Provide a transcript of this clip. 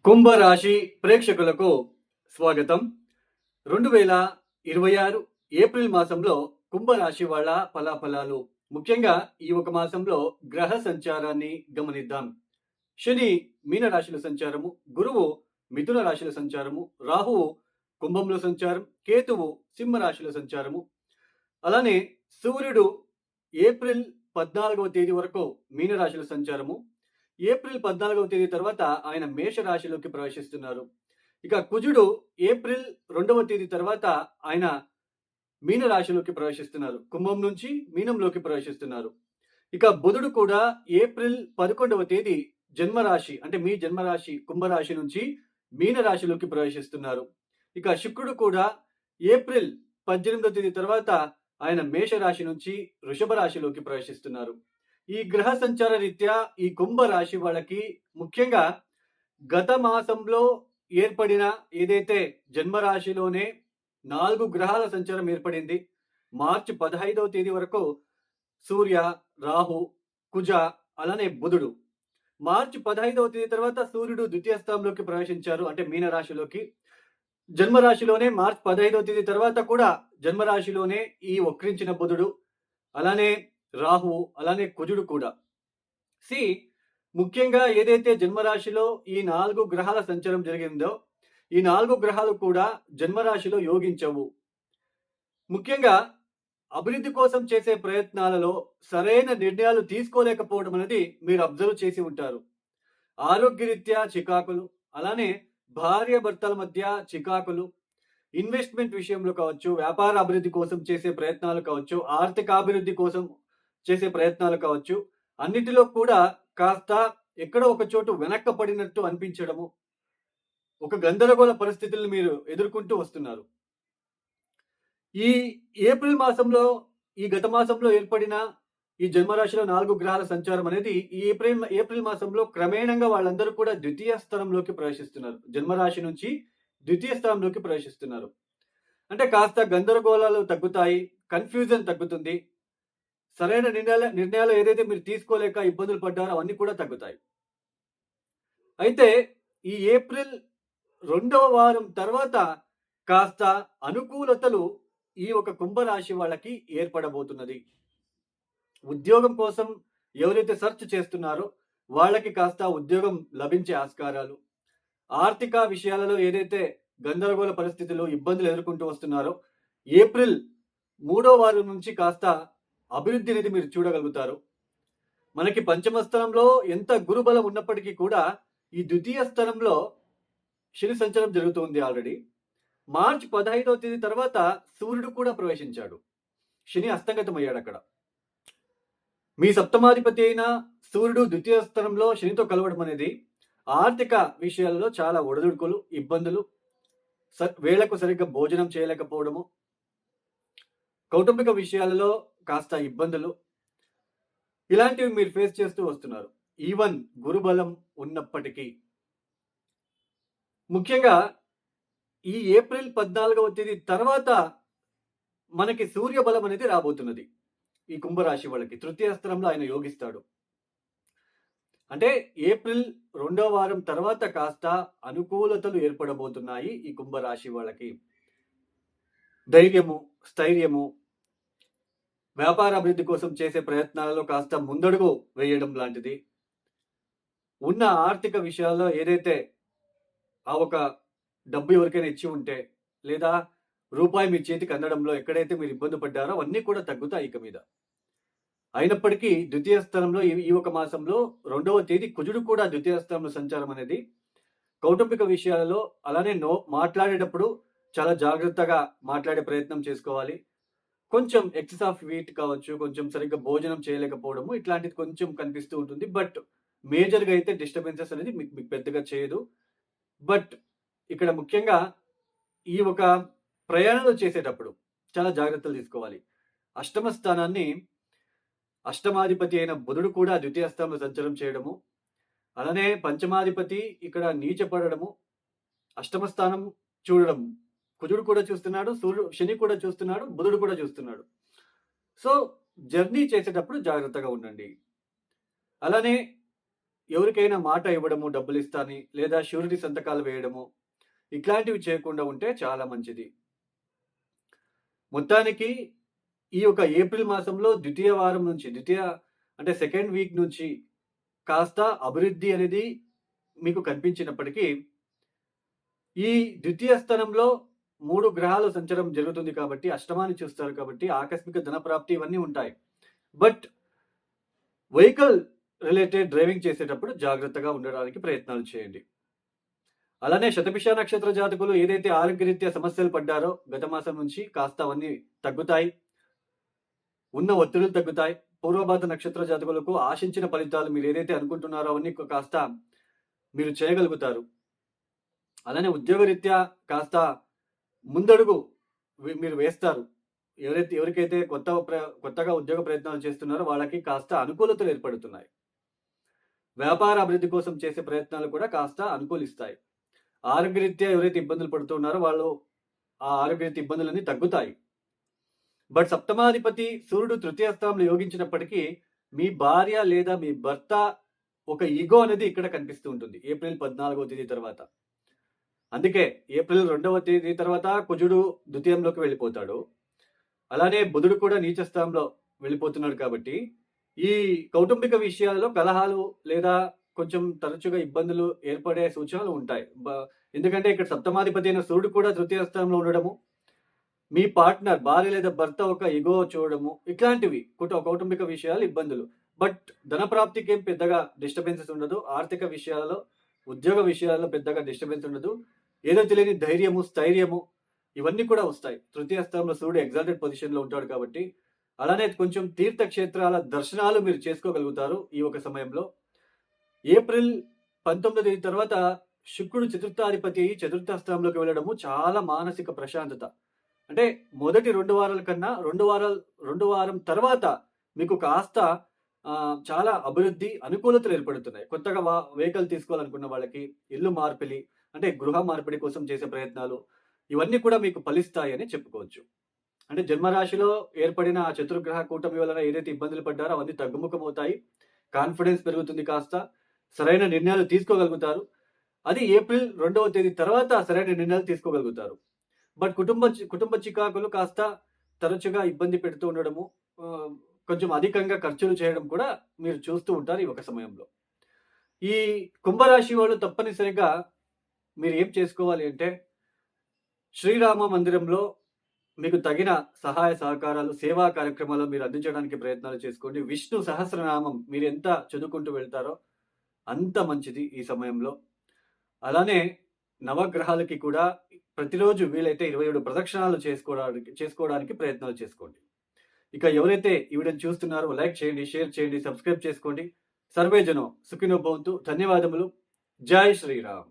కుంభరాశి ప్రేక్షకులకు స్వాగతం. 2026 ఏప్రిల్ మాసంలో కుంభరాశి వాళ్ళ ఫలాఫలాలు. ముఖ్యంగా ఈ ఒక మాసంలో గ్రహ సంచారాన్ని గమనిద్దాం. శని మీన రాశిలో సంచారము, గురువు మిథున రాశిలో సంచారము, రాహువు కుంభంలో సంచారం, కేతువు సింహ రాశిలో సంచారము. అలానే సూర్యుడు ఏప్రిల్ 14వ తేదీ వరకు మీన రాశిలో సంచారము. ఏప్రిల్ 14వ తేదీ తర్వాత ఆయన మేష రాశిలోకి ప్రవేశిస్తున్నారు. ఇక కుజుడు ఏప్రిల్ 2వ తేదీ తర్వాత ఆయన మీన రాశిలోకి ప్రవేశిస్తున్నారు. కుంభం నుంచి మీనంలోకి ప్రవేశిస్తున్నారు. ఇక బుధుడు కూడా ఏప్రిల్ 11వ తేదీ జన్మరాశి అంటే మీ జన్మరాశి కుంభరాశి నుంచి మీన రాశిలోకి ప్రవేశిస్తున్నారు. ఇక శుక్రుడు కూడా ఏప్రిల్ 18వ తేదీ తర్వాత ఆయన మేష రాశి నుంచి వృషభ రాశిలోకి ప్రవేశిస్తున్నారు. ఈ గ్రహ సంచార రీత్యా ఈ కుంభ రాశి వాళ్ళకి ముఖ్యంగా గత మాసంలో ఏర్పడిన ఏదైతే జన్మరాశిలోనే 4 గ్రహాల సంచారం ఏర్పడింది. మార్చి 15వ తేదీ వరకు సూర్య, రాహు, కుజ, అలానే బుధుడు. మార్చి 15వ తేదీ తర్వాత సూర్యుడు ద్వితీయ స్థానంలోకి ప్రవేశించారు, అంటే మీన రాశిలోకి. జన్మరాశిలోనే మార్చి 15వ తేదీ తర్వాత కూడా జన్మరాశిలోనే ఈ వక్రించిన బుధుడు, అలానే రాహువు, అలానే కుజుడు కూడా. ముఖ్యంగా ఏదైతే జన్మరాశిలో ఈ 4 గ్రహాల సంచారం జరిగిందో ఈ 4 గ్రహాలు కూడా జన్మరాశిలో యోగించవు. ముఖ్యంగా అభివృద్ధి కోసం చేసే ప్రయత్నాలలో సరైన నిర్ణయాలు తీసుకోలేకపోవడం అనేది మీరు అబ్జర్వ్ చేసి ఉంటారు. ఆరోగ్యరీత్యా చికాకులు, అలానే భార్య భర్తల మధ్య చికాకులు, ఇన్వెస్ట్మెంట్ విషయంలో కావచ్చు, వ్యాపార అభివృద్ధి కోసం చేసే ప్రయత్నాలు కావచ్చు, ఆర్థిక అభివృద్ధి కోసం చేసే ప్రయత్నాలు కావచ్చు, అన్నిటిలో కూడా కాస్త ఎక్కడో ఒక చోటు వెనక్కపడినట్టు అనిపించడము, ఒక గందరగోళ పరిస్థితులను మీరు ఎదుర్కొంటూ వస్తున్నారు. ఈ ఏప్రిల్ మాసంలో ఈ గత మాసంలో ఏర్పడిన ఈ జన్మరాశిలో 4 గ్రహాల సంచారం అనేది ఈ ఏప్రిల్ మాసంలో క్రమేణంగా వాళ్ళందరూ కూడా ద్వితీయ స్థానంలోకి ప్రవేశిస్తున్నారు. జన్మరాశి నుంచి ద్వితీయ స్థానంలోకి ప్రవేశిస్తున్నారు. అంటే కాస్త గందరగోళాలు తగ్గుతాయి, కన్ఫ్యూజన్ తగ్గుతుంది. సరైన నిర్ణయాలు ఏదైతే మీరు తీసుకోలేక ఇబ్బందులు పడ్డారో అవన్నీ కూడా తగ్గుతాయి. అయితే ఈ ఏప్రిల్ 2వ వారం తర్వాత కాస్త అనుకూలతలు ఈ ఒక కుంభరాశి వాళ్ళకి ఏర్పడబోతున్నది. ఉద్యోగం కోసం ఎవరైతే సెర్చ్ చేస్తున్నారో వాళ్ళకి కాస్త ఉద్యోగం లభించే ఆస్కారాలు, ఆర్థిక విషయాలలో ఏదైతే గందరగోళ పరిస్థితులు, ఇబ్బందులు ఎదుర్కొంటూ వస్తున్నారో ఏప్రిల్ 3వ వారం నుంచి కాస్త అభివృద్ధి అనేది మీరు చూడగలుగుతారు. మనకి పంచమ స్థానంలో ఎంత గురుబలం ఉన్నప్పటికీ కూడా ఈ ద్వితీయ స్థానంలో శని సంచారం జరుగుతుంది ఆల్రెడీ. మార్చి 15వ తేదీ తర్వాత సూర్యుడు కూడా ప్రవేశించాడు. శని అస్తంగతమయ్యాడు అక్కడ. మీ సప్తమాధిపతి అయిన సూర్యుడు ద్వితీయ స్థానంలో శనితో కలవడం అనేది ఆర్థిక విషయాల్లో చాలా ఒడిదుడుకులు, ఇబ్బందులు, వేళకు సరిగ్గా భోజనం చేయలేకపోవడము, కౌటుంబిక విషయాలలో కాస్త ఇబ్బందులు, ఇలాంటివి మీరు ఫేస్ చేస్తూ వస్తున్నారు. ఈవెన్ గురుబలం ఉన్నప్పటికీ ముఖ్యంగా ఈ ఏప్రిల్ 14వ తేదీ తర్వాత మనకి సూర్యబలం అనేది రాబోతున్నది. ఈ కుంభరాశి వాళ్ళకి తృతీయ స్థానంలో ఆయన యోగిస్తాడు. అంటే ఏప్రిల్ 2వ వారం తర్వాత కాస్త అనుకూలతలు ఏర్పడబోతున్నాయి ఈ కుంభరాశి వాళ్ళకి. ధైర్యము, స్థైర్యము, వ్యాపార అభివృద్ధి కోసం చేసే ప్రయత్నాలలో కాస్త ముందడుగు వేయడం లాంటిది, ఉన్న ఆర్థిక విషయాల్లో ఏదైతే ఆ ఒక డబ్బు ఎవరికైనా ఇచ్చి ఉంటే, లేదా రూపాయి మీ చేతికి అందడంలో ఎక్కడైతే మీరు ఇబ్బంది పడ్డారో అవన్నీ కూడా తగ్గుతాయి ఇక మీద. అయినప్పటికీ ద్వితీయ స్థానంలో ఈ ఒక మాసంలో 2వ తేదీ కుజుడు కూడా ద్వితీయ స్థానంలో సంచారం అనేది కౌటుంబిక విషయాలలో, అలానే మాట్లాడేటప్పుడు చాలా జాగ్రత్తగా మాట్లాడే ప్రయత్నం చేసుకోవాలి. కొంచెం ఎక్సెస్ ఆఫ్ వీట్ కావచ్చు, కొంచెం సరిగ్గా భోజనం చేయలేకపోవడము, ఇట్లాంటిది కొంచెం కనిపిస్తూ ఉంటుంది. బట్ మేజర్గా అయితే డిస్టర్బెన్సెస్ అనేది మీకు పెద్దగా చేయదు. బట్ ఇక్కడ ముఖ్యంగా ఈ ఒక ప్రయాణాలు చేసేటప్పుడు చాలా జాగ్రత్తలు తీసుకోవాలి. అష్టమ స్థానాన్ని అష్టమాధిపతి అయిన బుధుడు కూడా ద్వితీయ స్థానంలో సంచారం చేయడము, అలానే పంచమాధిపతి ఇక్కడ నీచపడము, అష్టమ స్థానం చూడడం, కుజుడు కూడా చూస్తున్నాడు, శని కూడా చూస్తున్నాడు, బుధుడు కూడా చూస్తున్నాడు. సో జర్నీ చేసేటప్పుడు జాగ్రత్తగా ఉండండి. అలానే ఎవరికైనా మాట ఇవ్వడము, డబ్బులిస్తాని లేదా షూరిటీ సంతకాలు వేయడము, ఇట్లాంటివి చేయకుండా ఉంటే చాలా మంచిది. మొత్తానికి ఈ యొక్క ఏప్రిల్ మాసంలో ద్వితీయ వారం నుంచి అంటే సెకండ్ వీక్ నుంచి కాస్త అభివృద్ధి అనేది మీకు కనిపించినప్పటికీ, ఈ ద్వితీయ స్థానంలో 3 గ్రహాల సంచారం జరుగుతుంది కాబట్టి, అష్టమాన్ని చూస్తారు కాబట్టి, ఆకస్మిక ధనప్రాప్తి ఇవన్నీ ఉంటాయి. బట్ వెహికల్ రిలేటెడ్ డ్రైవింగ్ చేసేటప్పుడు జాగ్రత్తగా ఉండడానికి ప్రయత్నాలు చేయండి. అలానే శతభిష నక్షత్ర జాతకులు ఏదైతే ఆరోగ్యరీత్యా సమస్యలు పడ్డారో గత మాసం నుంచి కాస్త అవన్నీ తగ్గుతాయి. ఉన్న ఒత్తిడులు తగ్గుతాయి. పూర్వభాద్ర నక్షత్ర జాతకులకు ఆశించిన ఫలితాలు మీరు ఏదైతే అనుకుంటున్నారో అవన్నీ కాస్త మీరు చేయగలుగుతారు. అలానే ఉద్యోగరీత్యా కాస్త ముందడుగు మీరు వేస్తారు. ఎవరికైతే కొత్తగా ఉద్యోగ ప్రయత్నాలు చేస్తున్నారో వాళ్ళకి కాస్త అనుకూలతలు ఏర్పడుతున్నాయి. వ్యాపార అభివృద్ధి కోసం చేసే ప్రయత్నాలు కూడా కాస్త అనుకూలిస్తాయి. ఆరోగ్యరీత్యా ఎవరైతే ఇబ్బందులు పడుతున్నారో వాళ్ళు ఆ ఆరోగ్యరీత్యా ఇబ్బందులన్నీ తగ్గుతాయి. బట్ సప్తమాధిపతి సూర్యుడు తృతీయ స్థానంలో యోగించినప్పటికీ మీ భార్య లేదా మీ భర్త ఒక ఈగో అనేది ఇక్కడ కనిపిస్తూ ఉంటుంది ఏప్రిల్ 14వ తేదీ తర్వాత. అందుకే ఏప్రిల్ 2వ తేదీ తర్వాత కుజుడు ద్వితీయంలోకి వెళ్ళిపోతాడు. అలానే బుధుడు కూడా నీచ స్థానంలో వెళ్ళిపోతున్నాడు కాబట్టి ఈ కౌటుంబిక విషయాల్లో కలహాలు లేదా కొంచెం తరచుగా ఇబ్బందులు ఏర్పడే సూచనలు ఉంటాయి. ఎందుకంటే ఇక్కడ సప్తమాధిపతి అయిన సూర్యుడు కూడా తృతీయ స్థానంలో ఉండడము, మీ పార్ట్నర్ భార్య లేదా భర్త ఒక ఇగో చూడడము, ఇట్లాంటివి కౌటుంబిక విషయాలు ఇబ్బందులు. బట్ ధన ప్రాప్తికి ఏం పెద్దగా డిస్టర్బెన్సెస్ ఉండదు. ఆర్థిక విషయాలలో, ఉద్యోగ విషయాల్లో పెద్దగా డిస్టర్బెన్స్ ఉండదు. ఏదో తెలియని ధైర్యము, స్థైర్యము ఇవన్నీ కూడా వస్తాయి. తృతీయ స్థానంలో సూర్యుడు ఎగ్జాల్టెడ్ పొజిషన్లో ఉంటాడు కాబట్టి. అలానే కొంచెం తీర్థక్షేత్రాల దర్శనాలు మీరు చేసుకోగలుగుతారు ఈ ఒక సమయంలో. ఏప్రిల్ 19 తేదీ తర్వాత శుక్రుడు చతుర్థాధిపతి చతుర్థ స్థానంలోకి వెళ్ళడము చాలా మానసిక ప్రశాంతత. అంటే మొదటి 2 వారాల కన్నా 2 వారం తర్వాత మీకు కాస్త చాలా అభివృద్ధి, అనుకూలతలు ఏర్పడుతున్నాయి. కొత్తగా వెహికల్ తీసుకోవాలనుకున్న వాళ్ళకి, ఇల్లు మార్పిడి అంటే గృహ మార్పిడి కోసం చేసే ప్రయత్నాలు ఇవన్నీ కూడా మీకు ఫలిస్తాయని చెప్పుకోవచ్చు. అంటే జన్మరాశిలో ఏర్పడిన ఆ చతుర్గ్రహ కూటమి వలన ఏదైతే ఇబ్బందులు పడ్డారో అవన్నీ తగ్గుముఖమవుతాయి. కాన్ఫిడెన్స్ పెరుగుతుంది, కాస్త సరైన నిర్ణయాలు తీసుకోగలుగుతారు. అది ఏప్రిల్ 2వ తేదీ తర్వాత సరైన నిర్ణయాలు తీసుకోగలుగుతారు. బట్ కుటుంబ చికాకులు కాస్త తరచుగా ఇబ్బంది పెడుతూ ఉండడము, కొంచెం అధికంగా ఖర్చులు చేయడం కూడా మీరు చూస్తూ ఉంటారు ఈ ఒక సమయంలో. ఈ కుంభరాశి వాళ్ళు తప్పనిసరిగా మీరు ఏం చేసుకోవాలి అంటే, శ్రీరామ మందిరంలో మీకు తగిన సహాయ సహకారాలు, సేవా కార్యక్రమాలు మీరు అందించడానికి ప్రయత్నాలు చేసుకోండి. విష్ణు సహస్రనామం మీరు ఎంత చదువుకుంటూ వెళ్తారో అంత మంచిది ఈ సమయంలో. అలానే నవగ్రహాలకి కూడా ప్రతిరోజు వీలైతే 27 ప్రదక్షిణాలు చేసుకోవడానికి ప్రయత్నాలు చేసుకోండి. ఇక ఎవరైతే ఈ వీడియోని చూస్తున్నారో లైక్ చేయండి, షేర్ చేయండి, సబ్స్క్రైబ్ చేసుకోండి. సర్వే జనం సుఖినో భవంతు. ధన్యవాదములు. జై శ్రీరామ్.